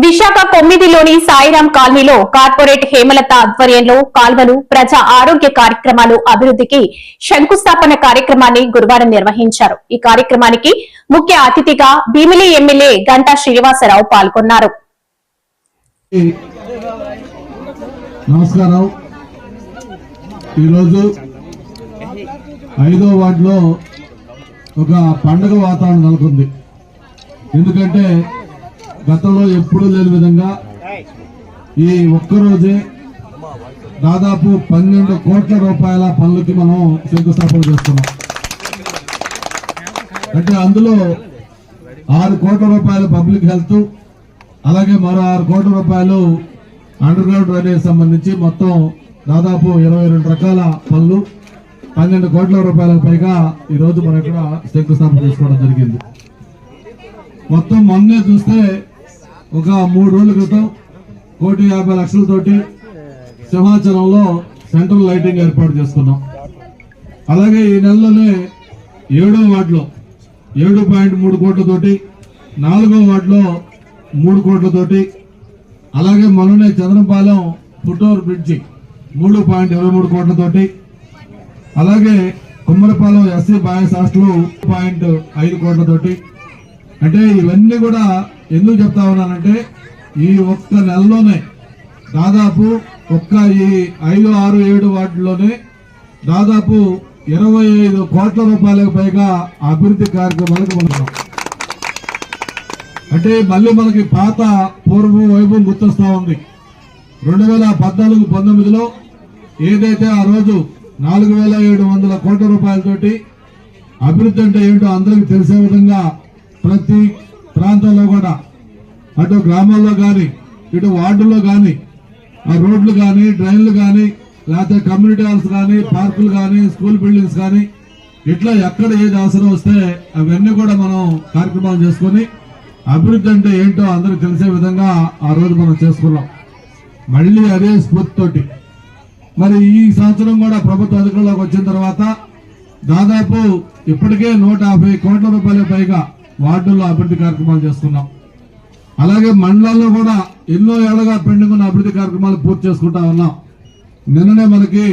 విశాఖ 9లోని సాయిరాం కాలనీలో కార్పొరేట్ హేమలత ఆధ్వర్యంలో కాల్వలు ప్రజా ఆరోగ్య కార్యక్రమాలు అభివృద్ధికి శంకుస్థాపన కార్యక్రమాన్ని గురువారం నిర్వహించారు. ఈ కార్యక్రమానికి ముఖ్య అతిథిగా భీమిలి ఎమ్మెల్యే గంటా శ్రీనివాసరావు పాల్గొన్నారు. నమస్కారం. ఈరోజు 5వ వార్డులో ఒక పండుగ వాతావరణం నెలకొంది. ఎందుకంటే గతంలో ఎప్పుడూ లేని విధంగా ఈ ఒక్కరోజే దాదాపు 12 కోట్ల రూపాయల పనులకి మనం శంకుస్థాపన చేస్తున్నాం. అంటే అందులో 6 కోట్ల రూపాయలు పబ్లిక్ హెల్త్, అలాగే మరో 6 కోట్ల రూపాయలు అండర్ గ్రౌండ్ డ్రైనేజ్ సంబంధించి మొత్తం దాదాపు 22 రకాల పనులు 12 కోట్ల రూపాయలకు పైగా ఈ రోజు మనం ఇక్కడ శంకుస్థాపన చేసుకోవడం జరిగింది. మొత్తం మొన్నే చూస్తే ఒక 3 రోజుల క్రితం 1,50,00,000తోటి సింహాచలంలో సెంట్రల్ లైటింగ్ ఏర్పాటు చేసుకున్నాం. అలాగే ఈ నెలలోనే 7వ వార్డులో 7.3 కోట్లతోటి, 4వ వార్డులో 3 కోట్లతోటి, అలాగే మొన్ననే చంద్రపాలెం ఫుట్ఓవర్ బ్రిడ్జి 3.23 కోట్లతోటి, అలాగే కుమ్మరపాలెం ఎస్సీ బాయ్స్ హాస్టల్ 5 కోట్లతోటి. అంటే ఇవన్నీ కూడా ఎందుకు చెప్తా ఉన్నానంటే ఈ ఒక్క నెలలోనే దాదాపు ఈ 5, 6, 7 వార్డుల్లోనే దాదాపు 25 కోట్ల రూపాయలకు పైగా అభివృద్ధి కార్యక్రమాలకు మనం. అంటే మళ్ళీ మనకి పాత పూర్వం వైభవం గుర్తొస్తా ఉంది. 2014-19లో ఏదైతే ఆ రోజు 4,700 కోట్ల రూపాయలతోటి అభివృద్ధి అంటే ఏంటో అందరికి తెలిసే విధంగా ప్రతి ప్రాంతంలో కూడా అటు గ్రామాల్లో కానీ ఇటు వార్డుల్లో కానీ ఆ రోడ్లు కానీ డ్రైన్లు కానీ లేకపోతే కమ్యూనిటీ హాల్స్ కానీ పార్కులు కానీ స్కూల్ బిల్డింగ్స్ కానీ ఇట్లా ఎక్కడ ఏది అవసరం వస్తే అవన్నీ కూడా మనం కార్యక్రమాలు చేసుకుని అభివృద్ధి అంటే ఏంటో అందరికి తెలిసే విధంగా ఆ రోజు మనం చేసుకున్నాం. మళ్ళీ అదే స్ఫూర్తితోటి మరి ఈ సంవత్సరం కూడా ప్రభుత్వ అధికారంలోకి వచ్చిన తర్వాత దాదాపు ఇప్పటికే 150 కోట్ల రూపాయల పైగా వార్డుల్లో అభివృద్ధి కార్యక్రమాలు చేసుకున్నాం. అలాగే మండలాల్లో కూడా ఎన్నో ఏళ్లుగా పెండింగ్ ఉన్న అభివృద్ధి కార్యక్రమాలు పూర్తి చేసుకుంటా ఉన్నాం. నిన్ననే మనకి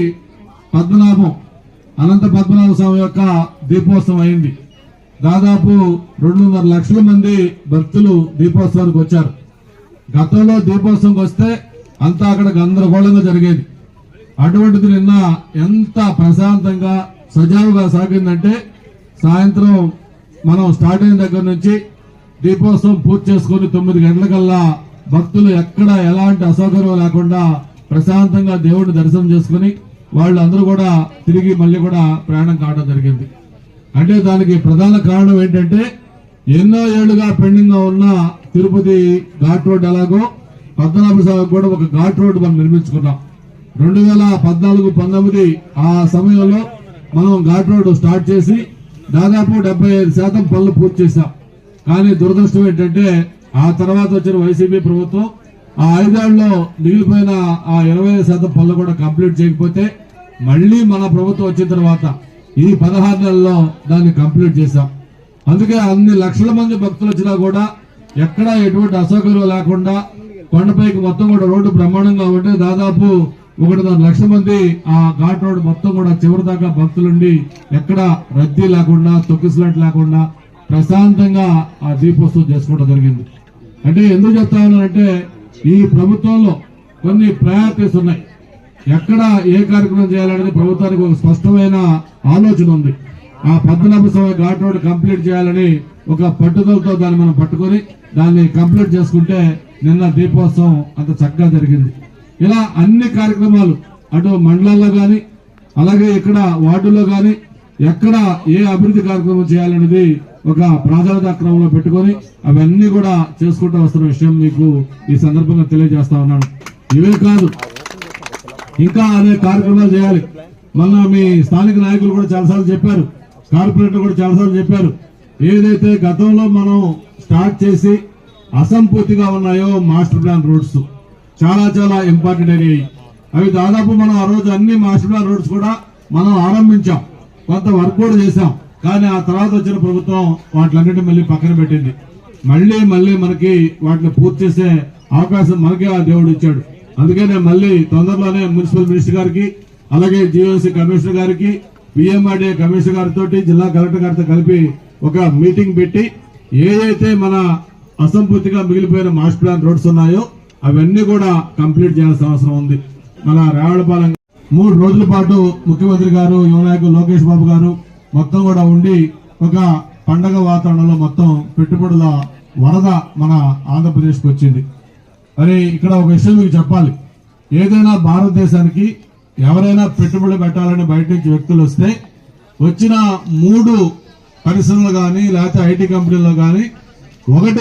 అనంత పద్మనాభ స్వామి యొక్క దీపోత్సవం అయింది. దాదాపు 2.5 లక్షల మంది భక్తులు దీపోత్సవానికి వచ్చారు. గతంలో దీపోత్సవంకి వస్తే అంతా అక్కడ గందరగోళంగా జరిగేది. అటువంటిది నిన్న ఎంత ప్రశాంతంగా సజావుగా సాగిందంటే సాయంత్రం మనం స్టార్ట్ అయిన దగ్గర నుంచి దీపోత్సవం పూర్తి చేసుకుని 9 గంటలకల్లా భక్తులు ఎక్కడ ఎలాంటి అసౌకర్యం లేకుండా ప్రశాంతంగా దేవుడిని దర్శనం చేసుకుని వాళ్ళందరూ కూడా తిరిగి మళ్ళీ కూడా ప్రయాణం కావడం జరిగింది. అంటే దానికి ప్రధాన కారణం ఏంటంటే ఎన్నో ఏళ్లుగా పెండింగ్ గా ఉన్న తిరుపతి ఘాట్ రోడ్ ఎలాగో పద్మనాభ స్వామి కూడా ఒక ఘాట్ రోడ్ మనం నిర్మించుకున్నాం. 2014-19 ఆ సమయంలో మనం ఘాట్ రోడ్ స్టార్ట్ చేసి దాదాపు 75% పనులు పూర్తి చేశాం. కానీ దురదృష్టం ఏంటంటే ఆ తర్వాత వచ్చిన వైసీపీ ప్రభుత్వం ఆ 5 ఏళ్లలో మిగిలిపోయిన ఆ 25% పనులు కూడా కంప్లీట్ చేయకపోతే మళ్లీ మన ప్రభుత్వం వచ్చిన తర్వాత ఈ 16 నెలల్లో దాన్ని కంప్లీట్ చేశాం. అందుకే అన్ని లక్షల మంది భక్తులు వచ్చినా కూడా ఎక్కడా ఎటువంటి అసౌకర్యం లేకుండా కొండపైకి మొత్తం కూడా రోడ్డు బ్రహ్మాండంగా ఉంటే దాదాపు 1.5 లక్షల మంది ఆ ఘాట్ రోడ్ మొత్తం కూడా చివరి దాకా భక్తులుండి ఎక్కడ రద్దీ లేకుండా తొక్కిసలాట లేకుండా ప్రశాంతంగా ఆ దీపోత్సవం చేసుకోవడం జరిగింది. అంటే ఎందుకు చెప్తా ఉన్నానంటే ఈ ప్రభుత్వంలో కొన్ని ప్రయారిటీస్ ఉన్నాయి. ఎక్కడ ఏ కార్యక్రమం చేయాలనేది ప్రభుత్వానికి ఒక స్పష్టమైన ఆలోచన ఉంది. ఆ పద్మనాభ స్వామి ఘాట్ రోడ్ కంప్లీట్ చేయాలని ఒక పట్టుదలతో దాన్ని మనం పట్టుకొని దాన్ని కంప్లీట్ చేసుకుంటే నిన్న దీపోత్సవం అంత చక్కగా జరిగింది. ఇలా అన్ని కార్యక్రమాలు అటు మండలాల్లో గాని అలాగే ఇక్కడ వార్డుల్లో గాని ఎక్కడ ఏ అభివృద్ధి కార్యక్రమం చేయాలనేది ఒక ప్రాధాన్యత క్రమంలో పెట్టుకొని అవన్నీ కూడా చేసుకుంటూ వస్తున్న విషయం మీకు ఈ సందర్భంగా తెలియజేస్తా ఉన్నాను. ఇవే కాదు ఇంకా అనే కార్యక్రమాలు చేయాలి. మొన్న మీ స్థానిక నాయకులు కూడా చాలాసార్లు చెప్పారు, కార్పొరేటర్ కూడా చాలాసార్లు చెప్పారు. ఏదైతే గతంలో మనం స్టార్ట్ చేసి అసంపూర్తిగా ఉన్నాయో మాస్టర్ ప్లాన్ రోడ్స్ చాలా ఇంపార్టెంట్ అయినాయి. అవి దాదాపు మనం ఆ రోజు అన్ని మాస్టర్ ప్లాన్ రోడ్స్ కూడా మనం ఆరంభించాం, కొంత వర్క్ కూడా చేశాం. కానీ ఆ తర్వాత వచ్చిన ప్రభుత్వం వాటిలన్నింటినీ మళ్ళీ పక్కన పెట్టింది. మళ్ళీ మళ్ళీ మనకి వాటిని పూర్తి చేసే అవకాశం మనకే ఆ దేవుడు ఇచ్చాడు. అందుకే నేను మళ్ళీ తొందరలోనే మున్సిపల్ మినిస్టర్ గారికి, అలాగే జీవీఎంసీ కమిషనర్ గారికి, పిఎంఆర్డీఏ కమిషనర్ గారితో, జిల్లా కలెక్టర్ గారితో కలిపి ఒక మీటింగ్ పెట్టి ఏదైతే మన అసంపూర్తిగా మిగిలిపోయిన మాస్టర్ ప్లాన్ రోడ్స్ ఉన్నాయో అవన్నీ కూడా కంప్లీట్ చేయాల్సిన అవసరం ఉంది. మన రావులపాలెం 3 రోజుల పాటు ముఖ్యమంత్రి గారు, యువ నాయకులు లోకేష్ బాబు గారు మొత్తం కూడా ఉండి ఒక పండగ వాతావరణంలో మొత్తం పెట్టుబడుల వరద మన ఆంధ్రప్రదేశ్కి వచ్చింది. మరి ఇక్కడ ఒక విషయం మీకు చెప్పాలి. ఏదైనా భారతదేశానికి ఎవరైనా పెట్టుబడి పెట్టాలని బయట నుంచి వ్యక్తులు వస్తే వచ్చిన 3 పరిశ్రమలు కానీ లేకపోతే ఐటీ కంపెనీల్లో కానీ ఒకటి